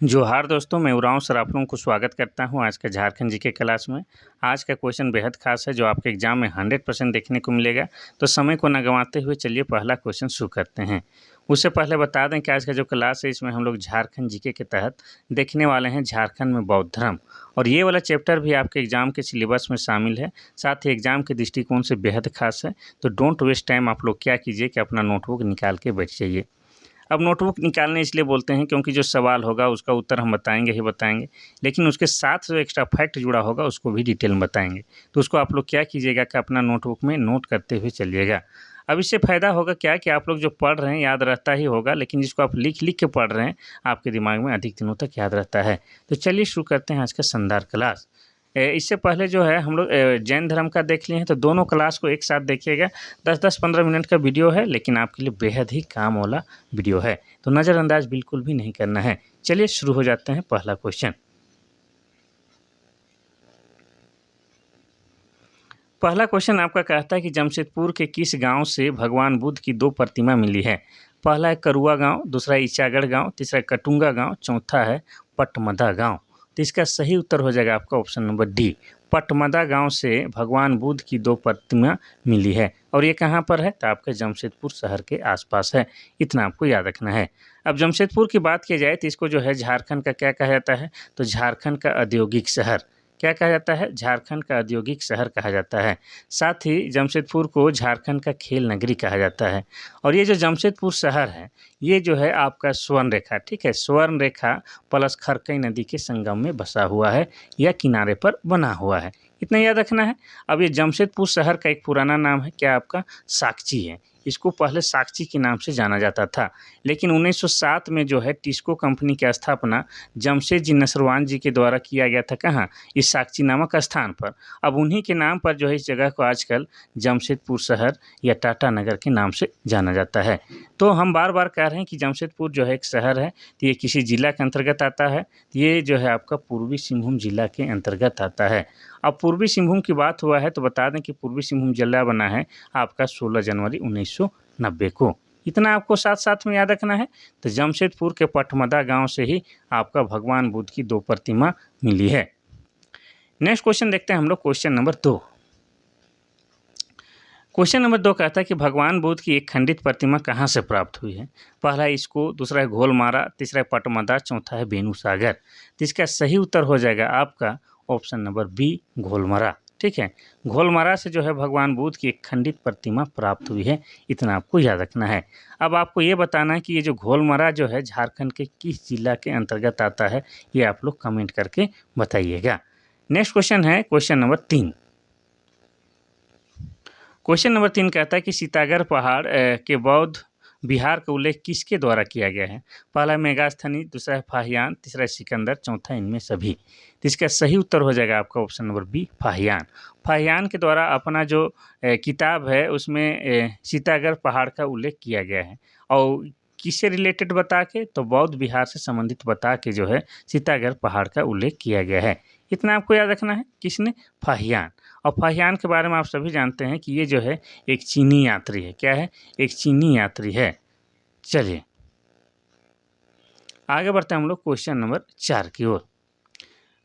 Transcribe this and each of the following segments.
जोहार दोस्तों, मैं उरांव सर आप लोगों को स्वागत करता हूं आज का झारखंड जीके क्लास में। आज का क्वेश्चन बेहद खास है जो आपके एग्जाम में 100% देखने को मिलेगा। तो समय को न गंवाते हुए चलिए पहला क्वेश्चन शुरू करते हैं। उससे पहले बता दें कि आज का जो क्लास है इसमें हम लोग झारखंड जीके के तहत देखने वाले हैं झारखंड में बौद्ध धर्म, और ये वाला चैप्टर भी आपके एग्जाम के सिलेबस में शामिल है, साथ ही एग्जाम के दृष्टिकोण से बेहद खास है। तो डोंट वेस्ट टाइम, आप लोग क्या कीजिए कि अपना नोटबुक निकाल के बैठ जाइए। अब नोटबुक निकालने इसलिए बोलते हैं क्योंकि जो सवाल होगा उसका उत्तर हम बताएंगे ही बताएंगे, लेकिन उसके साथ जो एक्स्ट्रा फैक्ट जुड़ा होगा उसको भी डिटेल में बताएंगे। तो उसको आप लोग क्या कीजिएगा कि अपना नोटबुक में नोट करते हुए चलिएगा। अब इससे फ़ायदा होगा क्या कि आप लोग जो पढ़ रहे हैं याद रहता ही होगा, लेकिन जिसको आप लिख लिख के पढ़ रहे हैं आपके दिमाग में अधिक दिनों तक याद रहता है। तो चलिए शुरू करते हैं आज का शानदार क्लास। इससे पहले जो है हम लोग जैन धर्म का देख लिए हैं, तो दोनों क्लास को एक साथ देखिएगा। 10-10 15 मिनट का वीडियो है, लेकिन आपके लिए बेहद ही काम वाला वीडियो है, तो नज़रअंदाज बिल्कुल भी नहीं करना है। चलिए शुरू हो जाते हैं। पहला क्वेश्चन, आपका कहता है कि जमशेदपुर के किस गांव से भगवान बुद्ध की 2 प्रतिमा मिली है। पहला है करुआ गांव, दूसरा है ईचागढ़ गांव, तीसरा है कटुंगा गांव, चौथा है पटमदा गांव। तो इसका सही उत्तर हो जाएगा आपका ऑप्शन नंबर डी, पटमदा गांव से भगवान बुद्ध की 2 प्रतिमा मिली है। और ये कहाँ पर है, तो आपके जमशेदपुर शहर के आसपास है। इतना आपको याद रखना है। अब जमशेदपुर की बात की जाए तो इसको जो है झारखंड का क्या कहा जाता है, तो झारखंड का औद्योगिक शहर क्या कहा जाता है, झारखंड का औद्योगिक शहर कहा जाता है। साथ ही जमशेदपुर को झारखंड का खेल नगरी कहा जाता है। और ये जो जमशेदपुर शहर है ये जो है आपका स्वर्ण रेखा, ठीक है, स्वर्ण रेखा प्लस खरकई नदी के संगम में बसा हुआ है या किनारे पर बना हुआ है। इतना याद रखना है। अब ये जमशेदपुर शहर का एक पुराना नाम है क्या आपका, साकची है। इसको पहले साकची के नाम से जाना जाता था, लेकिन 1907 में जो है टिस्को कंपनी की स्थापना जमशेद जी नसरवान जी के द्वारा किया गया था। कहाँ, इस साकची नामक स्थान पर। अब उन्हीं के नाम पर जो है इस जगह को आजकल जमशेदपुर शहर या टाटा नगर के नाम से जाना जाता है। तो हम बार बार कह रहे हैं कि जमशेदपुर जो है एक शहर है, तो ये किसी जिला के अंतर्गत आता है। ये जो है आपका पूर्वी सिंहभूम जिला के अंतर्गत आता है। अब पूर्वी सिंहभूम की बात हुआ है तो बता दें कि पूर्वी सिंहभूम जिला बना है आपका 16 जनवरी 1990 को। इतना आपको साथ साथ में याद रखना है। तो जमशेदपुर के पटमदा गांव से ही आपका भगवान बुद्ध की 2 प्रतिमा मिली है। नेक्स्ट क्वेश्चन देखते हैं हम लोग, क्वेश्चन नंबर 2। क्वेश्चन नंबर 2 कहता है कि भगवान बुद्ध की एक खंडित प्रतिमा कहाँ से प्राप्त हुई है। पहला है इसको, दूसरा है घोलमारा, तीसरा है पटमदा, चौथा है बेनूसागर। तो इसका सही उत्तर हो जाएगा आपका ऑप्शन नंबर बी, घोलमारा। ठीक है, घोलमारा से जो है भगवान बुद्ध की एक खंडित प्रतिमा प्राप्त हुई है। इतना आपको याद रखना है। अब आपको ये बताना है कि ये जो घोलमारा जो है झारखंड के किस जिला के अंतर्गत आता है, ये आप लोग कमेंट करके बताइएगा। नेक्स्ट क्वेश्चन है क्वेश्चन नंबर 3। क्वेश्चन नंबर 3 कहता है कि सीतागढ़ पहाड़ के बौद्ध विहार का उल्लेख किसके द्वारा किया गया है। पहला है मेगास्थनी, दूसरा है फाहियान, तीसरा है सिकंदर, चौथा इनमें सभी। तो इसका सही उत्तर हो जाएगा आपका option number B, Fahien. Fahien के द्वारा अपना जो किताब है उसमें सीतागढ़ पहाड़ का उल्लेख किया गया है। और किससे रिलेटेड बता के, तो बौद्ध विहार से संबंधित बता के जो है सीतागढ़ पहाड़ का उल्लेख किया गया है। इतना आपको याद रखना है। किसने, फाहियान। और फाहियान के बारे में आप सभी जानते हैं कि ये जो है एक चीनी यात्री है। क्या है, एक चीनी यात्री है। चलिए आगे बढ़ते हैं हम लोग क्वेश्चन नंबर 4 की ओर।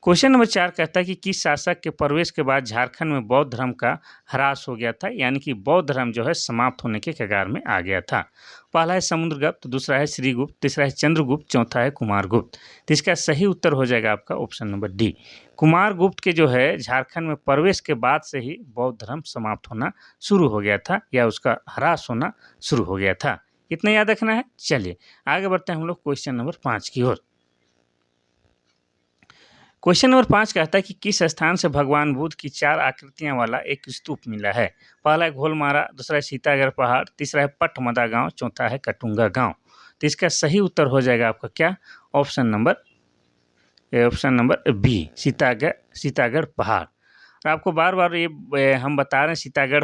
क्वेश्चन नंबर 4 कहता है कि किस शासक के प्रवेश के बाद झारखंड में बौद्ध धर्म का ह्रास हो गया था, यानी कि बौद्ध धर्म जो है समाप्त होने के कगार में आ गया था। पहला है समुद्रगुप्त, दूसरा है श्रीगुप्त, तीसरा है चंद्रगुप्त, चौथा है कुमारगुप्त। तो इसका सही उत्तर हो जाएगा आपका ऑप्शन नंबर डी, कुमारगुप्त के जो है झारखंड में प्रवेश के बाद से ही बौद्ध धर्म समाप्त होना शुरू हो गया था, या उसका ह्रास होना शुरू हो गया था। इतना याद रखना है। चलिए आगे बढ़ते हैं हम लोग क्वेश्चन नंबर 5 की ओर। क्वेश्चन नंबर 5 कहता है कि किस स्थान से भगवान बुद्ध की 4 आकृतियां वाला एक स्तूप मिला है। पहला है घोलमारा, दूसरा है सीतागढ़ पहाड़, तीसरा है पटमदा गांव, चौथा है कटुंगा गांव। तो इसका सही उत्तर हो जाएगा आपका क्या, ऑप्शन नंबर बी, सीतागढ़ पहाड़। और आपको बार बार ये हम बता रहे हैं सीतागढ़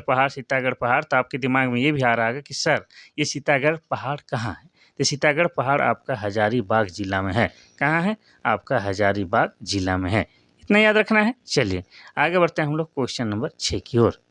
पहाड़, तो आपके दिमाग में ये भी आ रहा है कि सर ये सीतागढ़ पहाड़ कहाँ है। तो सीतागढ़ पहाड़ आपका हजारीबाग जिला में है। कहाँ है, आपका हजारीबाग जिला में है। इतना याद रखना है। चलिए आगे बढ़ते हैं हम लोग क्वेश्चन नंबर 6 की ओर।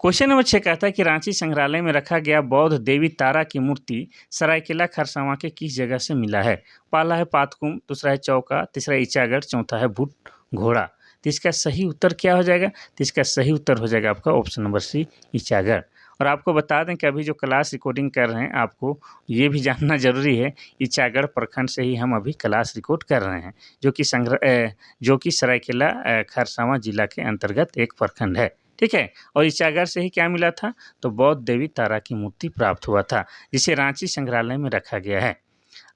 क्वेश्चन नंबर 6 कहता है कि रांची संग्रहालय में रखा गया बौद्ध देवी तारा की मूर्ति सरायकेला खरसावां के किस जगह से मिला है? पहला है पातकुम, दूसरा है चौका, तीसरा ईचागढ़, चौथा है भूट घोड़ा। तो इसका सही उत्तर क्या हो जाएगा? तो इसका सही उत्तर हो जाएगा आपका ऑप्शन नंबर सी, ईचागढ़। और आपको बता दें कि अभी जो क्लास रिकॉर्डिंग कर रहे हैं, आपको ये भी जानना जरूरी है, ईचागढ़ प्रखंड से ही हम अभी क्लास रिकॉर्ड कर रहे हैं, जो कि सरायकेला खरसावां जिला के अंतर्गत एक प्रखंड है। ठीक है। और ईचागढ़ से ही क्या मिला था? तो बौद्ध देवी तारा की मूर्ति प्राप्त हुआ था, जिसे रांची संग्रहालय में रखा गया है।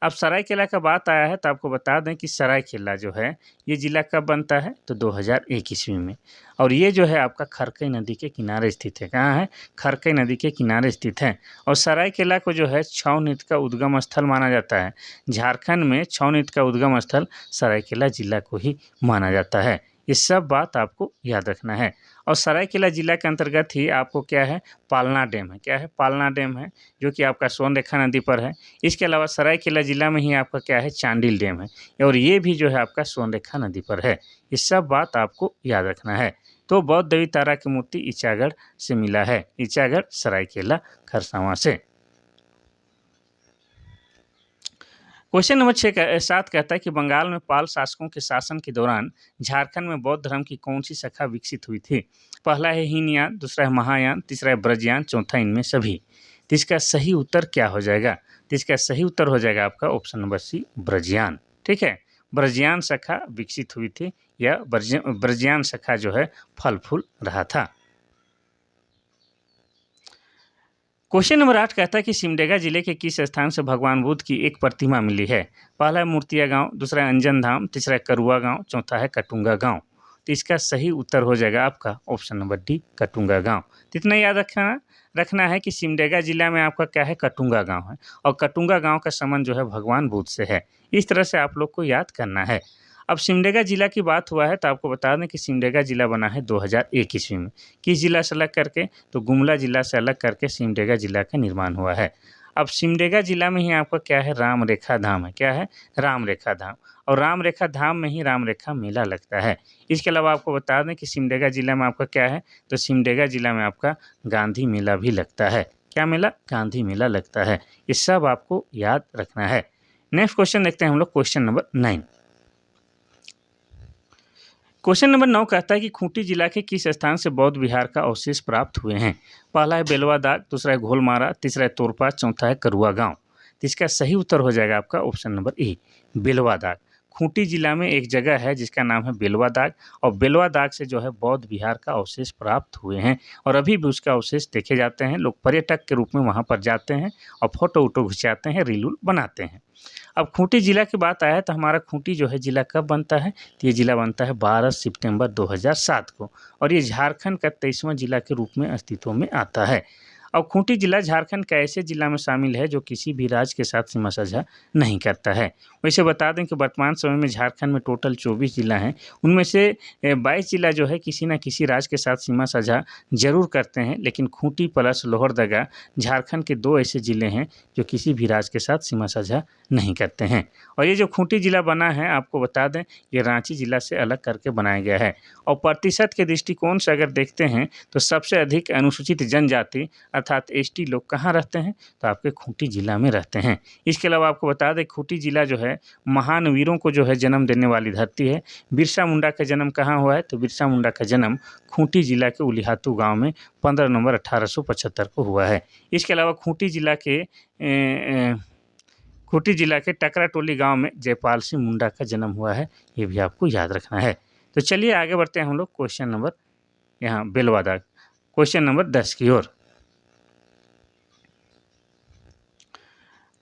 अब सरायकेला का बात आया है तो आपको बता दें कि सरायकेला जो है ये ज़िला कब बनता है? तो 2001 ईस्वी में। और ये जो है आपका खरकई नदी के किनारे स्थित है। कहाँ है? खरकई नदी के किनारे स्थित है। और सरायकेला को जो है छऊ नृत्य का उद्गम स्थल माना जाता है। झारखंड में छऊ नृत्य का उद्गम स्थल सरायकेला जिला को ही माना जाता है। ये सब बात आपको याद रखना है। और सरायकेला जिला के अंतर्गत ही आपको क्या है? पालना डैम है। क्या है? पालना डैम है, जो कि आपका सोनरेखा नदी पर है। इसके अलावा सरायकेला जिला में ही आपका क्या है? चांडिल डैम है, और ये भी जो है आपका सोनरेखा नदी पर है। ये सब बात आपको याद रखना है। तो बौद्ध देवी तारा की मूर्ति ईचागढ़ से मिला है। ईचागढ़ सरायकेला खरसावां से। क्वेश्चन नंबर 7 कहता है कि बंगाल में पाल शासकों के शासन के दौरान झारखंड में बौद्ध धर्म की कौन सी शाखा विकसित हुई थी? पहला है हीनयान, दूसरा है महायान, तीसरा है ब्रजयान, चौथा इनमें सभी। तो इसका सही उत्तर क्या हो जाएगा? तो इसका सही उत्तर हो जाएगा आपका ऑप्शन नंबर सी, ब्रजयान। ठीक है। ब्रजयान शाखा विकसित हुई थी, या ब्रजयान शाखा जो है फल फूल रहा था। क्वेश्चन नंबर 8 कहता है कि सिमडेगा जिले के किस स्थान से भगवान बुद्ध की एक प्रतिमा मिली है? पहला है मूर्तिया गांव, दूसरा है अंजन धाम, तीसरा है करुआ गांव, चौथा है कटुंगा गांव। तो इसका सही उत्तर हो जाएगा आपका ऑप्शन नंबर डी, कटुंगा गांव। तो इतना याद रखना है कि सिमडेगा जिला में आपका क्या है? कटुंगा गांव है, और कटुंगा गांव का संबंध जो है भगवान बुद्ध से है। इस तरह से आप लोग को याद करना है। अब सिमडेगा जिला की बात हुआ है तो आपको बता दें कि सिमडेगा जिला बना है 2001 ईस्वी में। किस जिला से अलग करके? तो गुमला जिला से अलग करके सिमडेगा जिला का निर्माण हुआ है। अब सिमडेगा जिला में ही आपका क्या है? राम रेखा धाम है। क्या है? राम रेखा धाम। और राम रेखा धाम में ही राम रेखा मेला लगता है। इसके अलावा आपको बता दें कि सिमडेगा जिला में आपका क्या है? तो सिमडेगा जिला में आपका गांधी मेला भी लगता है। क्या मेला? गांधी मेला लगता है। ये सब आपको याद रखना है। नेक्स्ट क्वेश्चन देखते हैं हम लोग, क्वेश्चन नंबर 9। क्वेश्चन नंबर 9 कहता है कि खूंटी जिला के किस स्थान से बौद्ध विहार का अवशेष प्राप्त हुए हैं? पहला है बेलवा दाग, दूसरा है घोलमारा, तीसरा है तोरपा, चौथा है करुआ गांव। तो इसका सही उत्तर हो जाएगा आपका ऑप्शन नंबर ए, बेलवा दाग। खूंटी जिला में एक जगह है जिसका नाम है बेलवा दाग, और बेलवा दाग से जो है बौद्ध विहार का अवशेष प्राप्त हुए हैं, और अभी भी उसका अवशेष देखे जाते हैं। लोग पर्यटक के रूप में वहाँ पर जाते हैं और फोटो वोटो खिंचाते हैं, रील बनाते हैं। अब खूंटी जिला की बात आया तो हमारा खूंटी जो है जिला कब बनता है? तो ये जिला बनता है 12 सितंबर 2007 को, और ये झारखंड का 23वां जिला के रूप में अस्तित्व में आता है। और खूंटी जिला झारखंड का ऐसे जिला में शामिल है जो किसी भी राज्य के साथ सीमा साझा नहीं करता है। वैसे बता दें कि वर्तमान समय में झारखंड में टोटल 24 जिला हैं, उनमें से 22 जिला जो है किसी न किसी राज्य के साथ सीमा साझा जरूर करते हैं, लेकिन खूंटी प्लस लोहरदगा झारखंड के 2 ऐसे ज़िले हैं जो किसी भी राज्य के साथ सीमा साझा नहीं करते हैं। और ये जो खूंटी जिला बना है, आपको बता दें, ये रांची जिला से अलग करके बनाया गया है। और प्रतिशत के दृष्टिकोण से अगर देखते हैं तो सबसे अधिक अनुसूचित जनजाति अर्थात एसटी लोग कहाँ रहते हैं? तो आपके खूंटी जिला में रहते हैं। इसके अलावा आपको बता दें खूंटी जिला जो है महान वीरों को जो है जन्म देने वाली धरती है। बिरसा मुंडा का जन्म कहाँ हुआ है? तो बिरसा मुंडा का जन्म खूंटी जिला के उलिहातू गाँव में 15 नवंबर 1875 को हुआ है। इसके अलावा खूंटी जिला के टकरा टोली गाँव में जयपाल सिंह मुंडा का जन्म हुआ है। ये भी आपको याद रखना है। तो चलिए आगे बढ़ते हैं हम लोग क्वेश्चन नंबर यहाँ बेलवा दाग, क्वेश्चन नंबर 10 की ओर।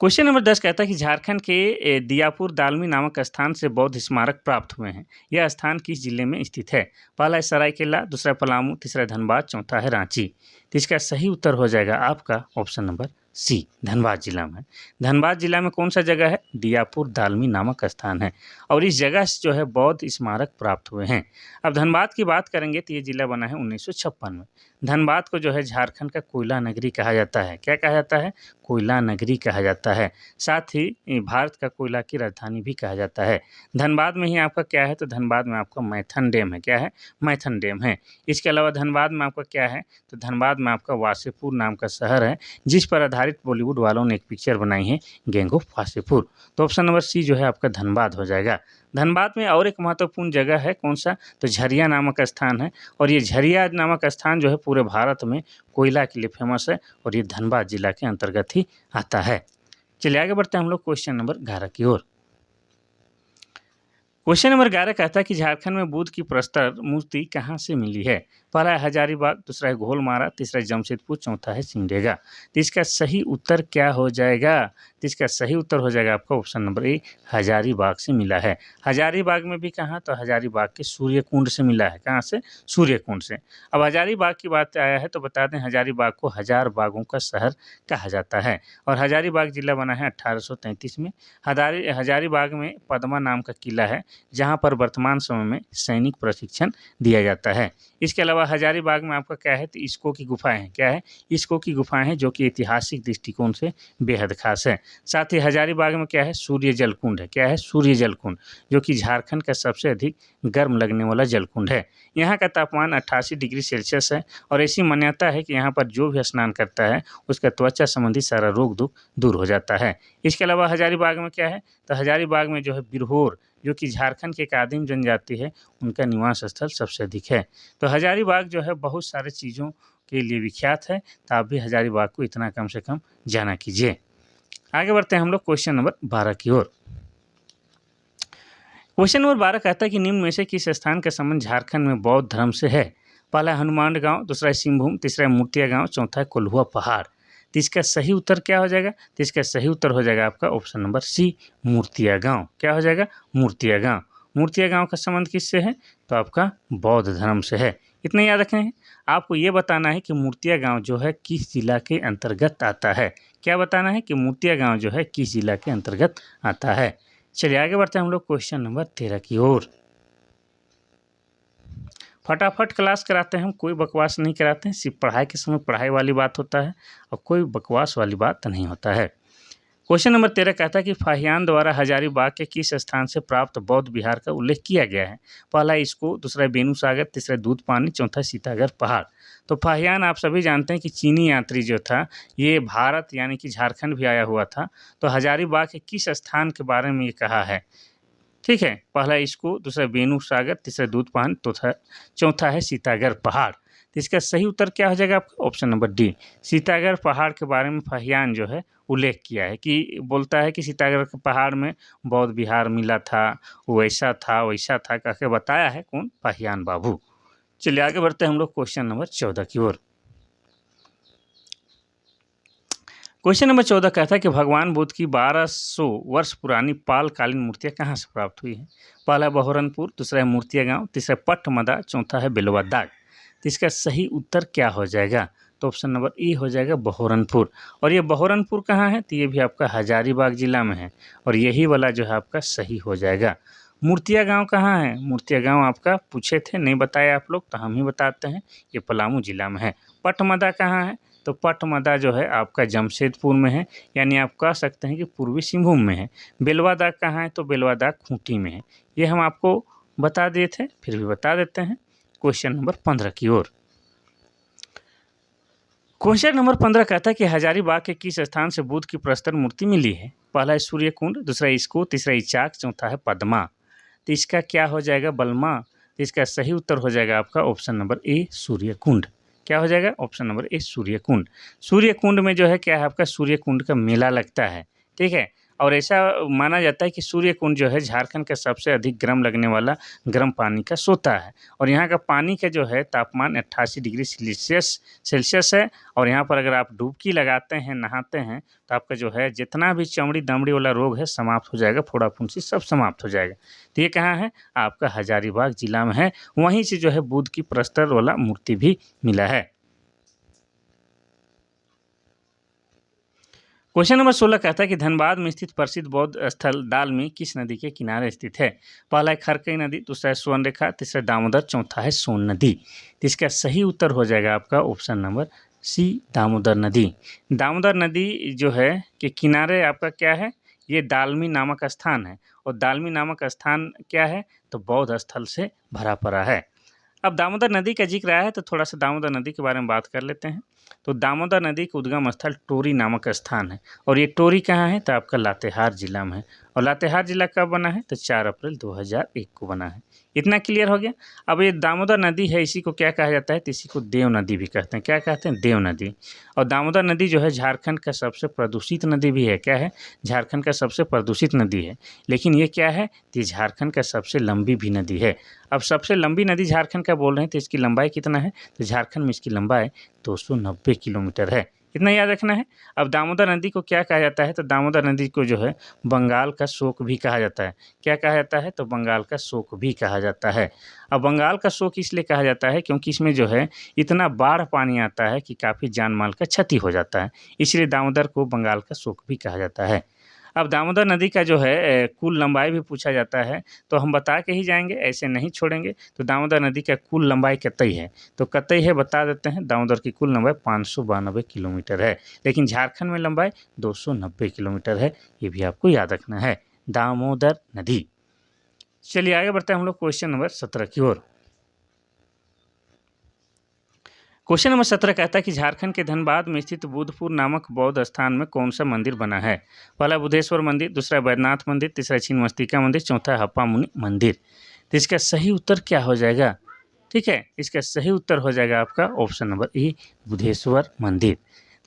क्वेश्चन नंबर 10 कहता है कि झारखंड के दियापुर दालमी नामक स्थान से बौद्ध स्मारक प्राप्त हुए हैं। यह स्थान किस जिले में स्थित है? पहला है सरायकेला, दूसरा पलामू, तीसरा धनबाद, चौथा है रांची। तो इसका सही उत्तर हो जाएगा आपका ऑप्शन नंबर सी, धनबाद जिला में। धनबाद जिला में कौन सा जगह है? दियापुर दालमी नामक स्थान है, और इस जगह से जो है बौद्ध स्मारक प्राप्त हुए हैं। अब धनबाद की बात करेंगे तो ये जिला बना है 1956 में। धनबाद को जो है झारखंड का कोयला नगरी कहा जाता है। क्या कहा जाता है? कोयला नगरी कहा जाता है। साथ ही भारत का कोयला की राजधानी भी कहा जाता है। धनबाद में ही आपका क्या है? तो धनबाद में आपका मैथन डैम है। क्या है? मैथन डैम है। इसके अलावा धनबाद में आपका क्या है? तो धनबाद में आपका वासेपुर नाम का शहर है, जिस पर आधारित बॉलीवुड वालों ने एक पिक्चर बनाई है, गैंग ऑफ वासेपुर। तो ऑप्शन नंबर सी जो है आपका धनबाद हो जाएगा। धनबाद में और एक महत्वपूर्ण जगह है, कौन सा? तो झरिया नामक स्थान है, और ये झरिया नामक स्थान जो है पूरे भारत में कोयला के लिए फेमस है, और ये धनबाद जिला के अंतर्गत ही आता है। चलिए आगे बढ़ते हैं हम लोग क्वेश्चन नंबर 11 की ओर। क्वेश्चन नंबर 11 कहता है कि झारखंड में बुद्ध की प्रस्तर मूर्ति कहाँ से मिली है? पहला है हजारीबाग, दूसरा है घोलमारा, तीसरा है जमशेदपुर, चौथा है सिमडेगा। तो इसका सही उत्तर क्या हो जाएगा? तो इसका सही उत्तर हो जाएगा आपका ऑप्शन नंबर ए, हजारीबाग से मिला है। हजारीबाग में भी कहाँ? तो हजारीबाग के सूर्यकुंड से मिला है। कहाँ से? सूर्यकुंड से। अब हजारीबाग की बात आया है तो बता दें, हजारीबाग को हजार बागों का शहर कहा जाता है, और हजारीबाग जिला बना है 1833 में। हजारीबाग में पद्मा नाम का किला है, जहाँ पर वर्तमान समय में सैनिक प्रशिक्षण दिया जाता है। इसके अलावा हजारीबाग में आपका क्या है? तो इसको की गुफाएं हैं। क्या है? इसको की गुफाएं हैं, जो कि ऐतिहासिक दृष्टिकोण से बेहद खास है। साथ ही हजारीबाग में क्या है? सूर्य जल कुंड है। क्या है? सूर्य जल कुंड, जो कि झारखंड का सबसे अधिक गर्म लगने वाला जल कुंड है। यहाँ का तापमान 88 डिग्री सेल्सियस है, और ऐसी मान्यता है कि यहाँ पर जो भी स्नान करता है उसका त्वचा संबंधी सारा रोग दुख दूर हो जाता है। इसके अलावा हजारीबाग में क्या है? तो हजारीबाग में जो है बिरहोर, जो कि झारखंड की एक आदिम जनजाति है, उनका निवास स्थल सबसे अधिक है। तो हजारीबाग जो है बहुत सारे चीज़ों के लिए विख्यात है, तो आप भी हजारीबाग को इतना कम से कम जाना कीजिए। आगे बढ़ते हैं हम लोग क्वेश्चन नंबर 12 की ओर। क्वेश्चन नंबर 12 कहता है कि निम्न में से किस स्थान का संबंध झारखंड में बौद्ध धर्म से है? पहला है हनुमान गांव, दूसरा है सिंहभूम, तीसरा है मूर्तिया गांव, चौथा है कोल्हुआ पहाड़। तो इसका सही उत्तर क्या हो जाएगा? तो इसका सही उत्तर हो जाएगा आपका ऑप्शन नंबर सी, मूर्तिया गांव। क्या हो जाएगा? मूर्तिया गांव। मूर्तिया गांव का संबंध किससे है? तो आपका बौद्ध धर्म से है। इतना याद रखना है। आपको ये बताना है कि मूर्तिया गांव जो है किस जिला के अंतर्गत आता है। क्या बताना है? कि मूर्तिया गांव जो है किस जिला के अंतर्गत आता है। चलिए आगे बढ़ते हैं हम लोग क्वेश्चन नंबर 13 की ओर। फटाफट क्लास कराते हैं हम, कोई बकवास नहीं कराते हैं। सिर्फ पढ़ाई के समय पढ़ाई वाली बात होता है, और कोई बकवास वाली बात नहीं होता है। क्वेश्चन नंबर 13 कहता है कि फाहियान द्वारा हजारीबाग के किस स्थान से प्राप्त बौद्ध विहार का उल्लेख किया गया है? पहला इसको, दूसरा बेनू सागर, तीसरा दूध पानी, चौथा सीतागढ़ पहाड़। तो फाहियान आप सभी जानते हैं कि चीनी यात्री जो था, ये भारत यानी कि झारखंड भी आया हुआ था। तो हजारीबाग के किस स्थान के बारे में ये कहा है? ठीक है, पहला इसको, दूसरा बेनू सागर, तीसरा दूध पान, चौथा है सीतागढ़ पहाड़। तो इसका सही उत्तर क्या हो जाएगा आपका? ऑप्शन नंबर डी, सीतागढ़ पहाड़ के बारे में फाहियान जो है उल्लेख किया है, कि बोलता है कि सीतागढ़ के पहाड़ में बौद्ध विहार मिला था, वैसा था वैसा था, कह के बताया है कौन? फाहियान बाबू। चलिए आगे बढ़ते हैं हम लोग क्वेश्चन नंबर 14 की ओर। क्वेश्चन नंबर 14 कहता है कि भगवान बुद्ध की 1200 वर्ष पुरानी पाल कालीन मूर्तियाँ कहाँ से प्राप्त हुई हैं? पहला बहोरनपुर, दूसरा है मूर्तिया गांव, तीसरा पटमदा, चौथा है बेलवा दाग। तो इसका सही उत्तर क्या हो जाएगा? तो ऑप्शन नंबर ए हो जाएगा बहोरनपुर। और ये बहोरनपुर कहाँ है? तो ये भी आपका हजारीबाग जिला में है, और यही वाला जो है आपका सही हो जाएगा। मूर्तिया गांव कहाँ है? मूर्तिया गांव आपका पूछे थे, नहीं बताया आप लोग, तो हम ही बताते हैं, ये पलामू जिला में है। पटमदा कहाँ है? तो पटमदा जो है आपका जमशेदपुर में है, यानी आप कह सकते हैं कि पूर्वी सिंहभूम में है। बेलवा दाग कहाँ है? तो बेलवा दाग खूंटी में है। ये हम आपको बता दिए थे, फिर भी बता देते हैं। क्वेश्चन नंबर 15 की ओर। क्वेश्चन नंबर 15 कहता है कि हजारीबाग के किस स्थान से बुद्ध की प्रस्तर मूर्ति मिली है? पहला है सूर्यकुंड, दूसरा इसको, तीसरा इचाक, चौथा है पद्मा। तो इसका क्या हो जाएगा? बलमा। तो इसका सही उत्तर हो जाएगा आपका ऑप्शन नंबर ए, सूर्यकुंड। क्या हो जाएगा? Option number A, Suryakund. Suryakund में जो है क्या है आपका? सूर्यकुंड का मेला लगता है, ठीक है। और ऐसा माना जाता है कि सूर्यकुंड जो है झारखंड का सबसे अधिक गर्म लगने वाला गर्म पानी का सोता है, और यहाँ का पानी का जो है तापमान 88 डिग्री सेल्सियस है। और यहाँ पर अगर आप डुबकी लगाते हैं, नहाते हैं, तो आपका जो है जितना भी चमड़ी दमड़ी वाला रोग है समाप्त हो जाएगा, फोड़ा फुंसी सब समाप्त हो जाएगा। तो ये कहाँ है? आपका हजारीबाग जिला में है। वहीं से जो है बुद्ध की प्रस्तर वाला मूर्ति भी मिला है। क्वेश्चन नंबर 16 कहता है कि धनबाद में स्थित प्रसिद्ध बौद्ध स्थल दालमी किस नदी के किनारे स्थित है? पहला है खरकई नदी, दूसरा है स्वर्णरेखा, तीसरा दामोदर, चौथा है सोन नदी। तो इसका सही उत्तर हो जाएगा आपका ऑप्शन नंबर सी, दामोदर नदी। दामोदर नदी जो है के किनारे आपका क्या है? ये दालमी नामक स्थान है, और दालमी नामक स्थान क्या है? तो बौद्ध स्थल से भरा पड़ा है। अब दामोदर नदी का जिक्र आया है तो थोड़ा सा दामोदर नदी के बारे में बात कर लेते हैं। तो दामोदर नदी का उद्गम स्थल टोरी नामक स्थान है, और ये टोरी कहाँ है? तो आपका लातेहार जिला में है। और लातेहार जिला कब बना है? तो 4 अप्रैल 2001 को बना है। इतना क्लियर हो गया। अब ये दामोदर नदी है, इसी को क्या कहा जाता है? तो इसी को देव नदी भी कहते हैं। क्या कहते हैं? देव नदी। और दामोदर नदी जो है झारखंड का सबसे प्रदूषित नदी भी है। क्या है? झारखंड का सबसे प्रदूषित नदी है। लेकिन ये क्या है? तो ये झारखंड का सबसे लंबी भी नदी है। अब सबसे लंबी नदी झारखंड का बोल रहे हैं तो इसकी लंबाई कितना है? तो झारखंड में इसकी लंबाई 290 किलोमीटर है। इतना याद रखना है। अब दामोदर नदी को क्या कहा जाता है? तो दामोदर नदी को जो है बंगाल का शोक भी कहा जाता है। क्या कहा जाता है? तो बंगाल का शोक भी कहा जाता है। अब बंगाल का शोक इसलिए कहा जाता है क्योंकि इसमें जो है इतना बाढ़ पानी आता है कि काफ़ी जान माल का क्षति हो जाता है, इसलिए दामोदर को बंगाल का शोक भी कहा जाता है। अब दामोदर नदी का जो है कुल लंबाई भी पूछा जाता है, तो हम बता के ही जाएंगे, ऐसे नहीं छोड़ेंगे। तो दामोदर नदी का कुल लंबाई कितनी है? तो कितनी है बता देते हैं। दामोदर की कुल लंबाई 592 किलोमीटर है, लेकिन झारखंड में लंबाई 290 किलोमीटर है। ये भी आपको याद रखना है, दामोदर नदी। चलिए आगे बढ़ते हैं हम लोग क्वेश्चन नंबर 17 की ओर। क्वेश्चन नंबर 17 कहता है कि झारखंड के धनबाद में स्थित बुद्धपुर नामक बौद्ध स्थान में कौन सा मंदिर बना है? पहला बुद्धेश्वर मंदिर, दूसरा बैद्यनाथ मंदिर, तीसरा छिन्नमस्तिका मंदिर, चौथा हप्पा मुनि मंदिर। तो इसका सही उत्तर क्या हो जाएगा? ठीक है, इसका सही उत्तर हो जाएगा आपका ऑप्शन नंबर ई, बुद्धेश्वर मंदिर।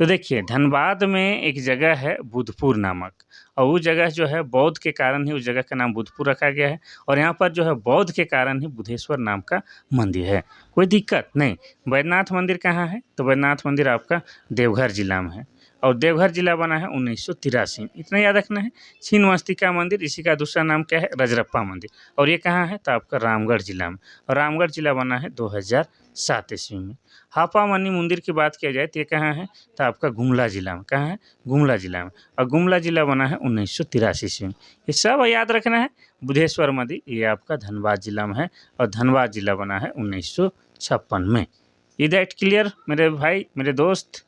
तो देखिए धनबाद में एक जगह है बुद्धपुर नामक, और वो जगह जो है बौद्ध के कारण ही उस जगह का नाम बुद्धपुर रखा गया है, और यहाँ पर जो है बौद्ध के कारण ही बुद्धेश्वर नाम का मंदिर है। कोई दिक्कत नहीं। बैद्यनाथ मंदिर कहाँ है? तो बैद्यनाथ मंदिर आपका देवघर जिला में है, और देवघर जिला बना है 1983। इतना याद रखना है। छिन्नमस्तिका मंदिर, इसी का दूसरा नाम क्या है? रजरप्पा मंदिर, और ये कहाँ है? तो आपका रामगढ़ जिला में, और रामगढ़ जिला बना है 2007 ईस्वी में। हापा मनी मंदिर की बात किया जाए तो ये कहाँ है? तो आपका गुमला जिला में। कहाँ है? गुमला जिला में, और गुमला जिला बना है 1983 ईस्वी में। ये सब याद रखना है। बुद्धेश्वर मंदिर ये आपका धनबाद जिला में है, और धनबाद जिला बना है 1956 में। इज दैट क्लियर मेरे भाई, मेरे दोस्त?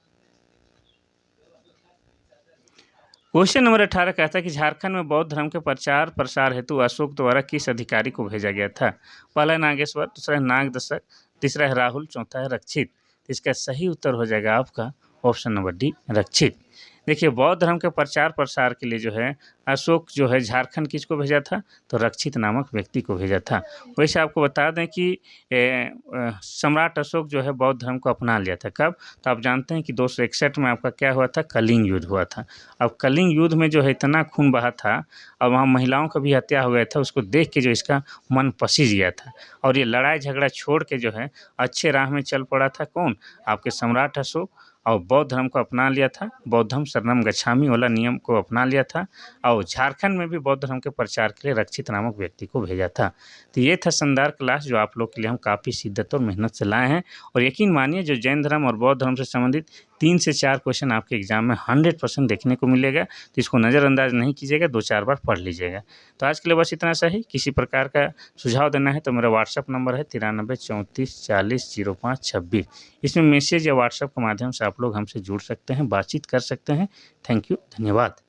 क्वेश्चन नंबर 18 कहता है कि झारखंड में बौद्ध धर्म के प्रचार प्रसार हेतु अशोक द्वारा किस अधिकारी को भेजा गया था? पहला है नागेश्वर, दूसरा है नागदशक, तीसरा है राहुल, चौथा है रक्षित। तो इसका सही उत्तर हो जाएगा आपका ऑप्शन नंबर डी, रक्षित। देखिए बौद्ध धर्म के प्रचार प्रसार के लिए जो है अशोक जो है झारखंड किसको भेजा था? तो रक्षित नामक व्यक्ति को भेजा था। वैसे आपको बता दें कि सम्राट अशोक जो है बौद्ध धर्म को अपना लिया था। कब? तो आप जानते हैं कि 261 में आपका क्या हुआ था? कलिंग युद्ध हुआ था। अब कलिंग युद्ध में जो है इतना खून बहा था, और वहाँ महिलाओं का भी हत्या हो गया था, उसको देख के जो इसका मन पसीज गया था, और ये लड़ाई झगड़ा छोड़ के जो है अच्छे राह में चल पड़ा था। कौन? आपके सम्राट अशोक, और बौद्ध धर्म को अपना लिया था। बौद्धम शरणम गच्छामि वाला नियम को अपना लिया था, और झारखंड में भी बौद्ध धर्म के प्रचार के लिए रक्षित नामक व्यक्ति को भेजा था। तो ये था शानदार क्लास जो आप लोग के लिए हम काफ़ी शिद्दत और मेहनत से लाए हैं, और यकीन मानिए जो जैन धर्म और बौद्ध धर्म से संबंधित 3 से 4 क्वेश्चन आपके एग्जाम में 100% देखने को मिलेगा। तो इसको नज़रअंदाज नहीं कीजिएगा, 2-4 बार पढ़ लीजिएगा। तो आज के लिए बस इतना सा ही। किसी प्रकार का सुझाव देना है तो मेरा व्हाट्सअप नंबर है 93 34 40 05 26। इसमें मैसेज या व्हाट्सएप के माध्यम से आप लोग हमसे जुड़ सकते हैं, बातचीत कर सकते हैं। थैंक यू, धन्यवाद।